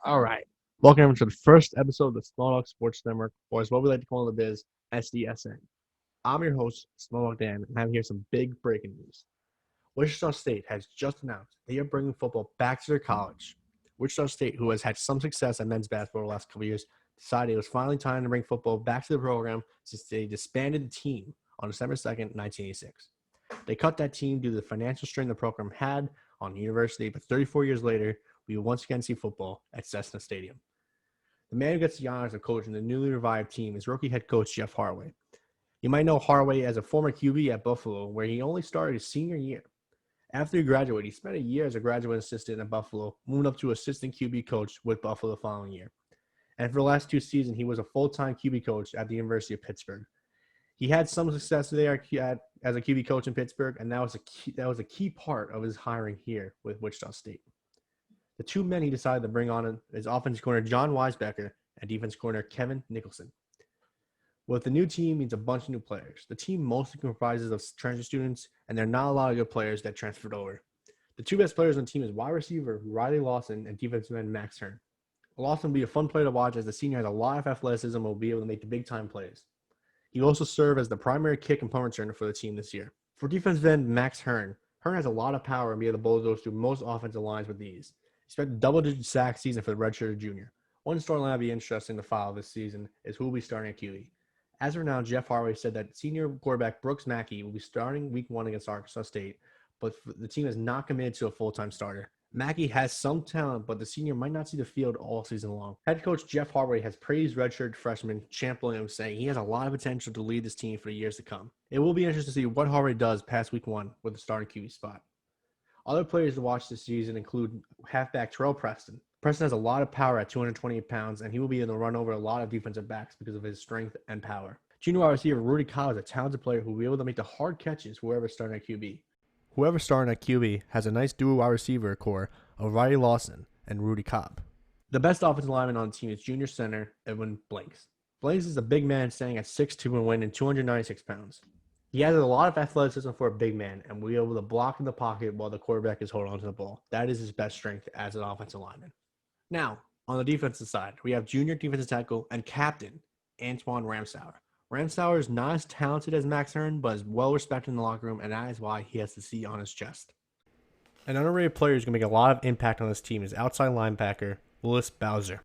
All right. Welcome to the first episode of the SmallDog Sports Network, or as what we like to call in the biz, SDSN. I'm your host, SmallDog Dan, and I have here some big breaking news. Wichita State has just announced they are bringing football back to their college. Wichita State, who has had some success at men's basketball the last couple of years, decided it was finally time to bring football back to the program since they disbanded the team on December 2nd, 1986. They cut that team due to the financial strain the program had on the university, but 34 years later, we will once again see football at SDSN Stadium. The man who gets the honors of coaching the newly revived team is rookie head coach Jeff Harway. You might know Harway as a former QB at Buffalo, where he only started his senior year. After he graduated, he spent a year as a graduate assistant at Buffalo, moving up to assistant QB coach with Buffalo the following year. And for the last 2 seasons, he was a full-time QB coach at the University of Pittsburgh. He had some success there as a QB coach in Pittsburgh, and that was a key part of his hiring here with Wichita State. The two men he decided to bring on is offensive coordinator John Weisbecker and defense coordinator Kevin Nicholson. What the new team means a bunch of new players. The team mostly comprises of transfer students, and there are not a lot of good players that transferred over. The two best players on the team is wide receiver Riley Lawson and defensive end Max Hearn. Lawson will be a fun player to watch as the senior has a lot of athleticism and will be able to make the big-time plays. He will also serve as the primary kick and punt returner for the team this year. For defensive end Max Hearn has a lot of power and be able to bulldoze through most offensive lines with ease. He spent a double-digit sack season for the redshirted junior. One storyline that'll be interesting to follow this season is who will be starting at QB. As of now, Jeff Harway said that senior quarterback Brooks Mackey will be starting week 1 against Arkansas State, but the team is not committed to a full-time starter. Mackey has some talent, but the senior might not see the field all season long. Head coach Jeff Harway has praised redshirt freshman Champ Williams, saying he has a lot of potential to lead this team for the years to come. It will be interesting to see what Harway does past week 1 with the starting QB spot. Other players to watch this season include halfback Terrell Preston. Preston has a lot of power at 228 pounds, and he will be able to run over a lot of defensive backs because of his strength and power. Junior wide receiver Rudy Cobb is a talented player who will be able to make the hard catches whoever's starting at QB. Whoever starting at QB has a nice duo wide receiver core of Riley Lawson and Rudy Cobb. The best offensive lineman on the team is junior center Edwin Blanks. Blanks is a big man standing at 6'2" and weighing in 296 pounds. He has a lot of athleticism for a big man and will be able to block in the pocket while the quarterback is holding onto the ball. That is his best strength as an offensive lineman. Now, on the defensive side, we have junior defensive tackle and captain Antoine Ramsauer. Ramsauer is not as talented as Max Hearn, but is well respected in the locker room, and that is why he has the C on his chest. An underrated player who's going to make a lot of impact on this team is outside linebacker Willis Bowser.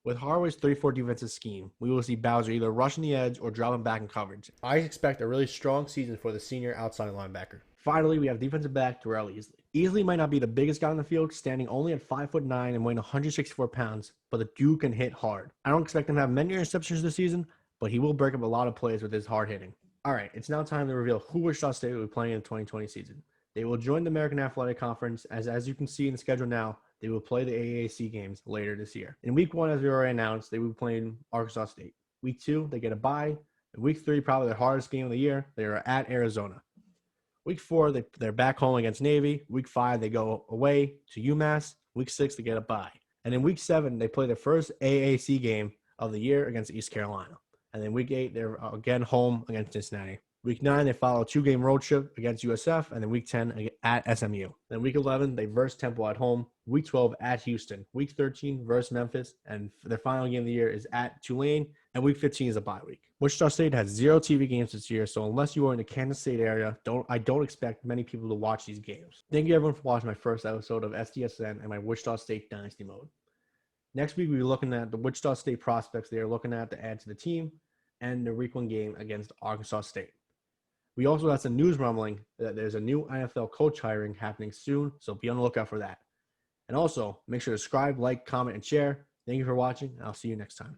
With Harway's 3-4 defensive scheme, we will see Bowser either rushing the edge or dropping back in coverage. I expect a really strong season for the senior outside linebacker. Finally, we have defensive back Darrell Easley. Easley might not be the biggest guy on the field, standing only at 5'9" and weighing 164 pounds, but the dude can hit hard. I don't expect him to have many interceptions this season, but he will break up a lot of plays with his hard hitting. All right, it's now time to reveal who Wichita State will be playing in the 2020 season. They will join the American Athletic Conference, as you can see in the schedule now, they will play the AAC games later this year. In week 1, as we already announced, they will be playing Arkansas State. Week 2, they get a bye. In week 3, probably their hardest game of the year, they are at Arizona. Week 4, they're back home against Navy. Week 5, they go away to UMass. Week 6, they get a bye. And in week 7, they play their first AAC game of the year against East Carolina. And then week 8, they're again home against Cincinnati. Week 9, they follow a 2-game road trip against USF, and then week 10 at SMU. Then week 11, they verse Temple at home. Week 12 at Houston. Week 13 versus Memphis, and their final game of the year is at Tulane. And week 15 is a bye week. Wichita State has 0 TV games this year, so unless you are in the Kansas State area, I don't expect many people to watch these games. Thank you everyone for watching my first episode of SDSN and my Wichita State Dynasty mode. Next week, we'll be looking at the Wichita State prospects they are looking at to add to the team and the week 1 game against Arkansas State. We also have some news rumbling that there's a new NFL coach hiring happening soon, so be on the lookout for that. And also, make sure to subscribe, like, comment, and share. Thank you for watching, and I'll see you next time.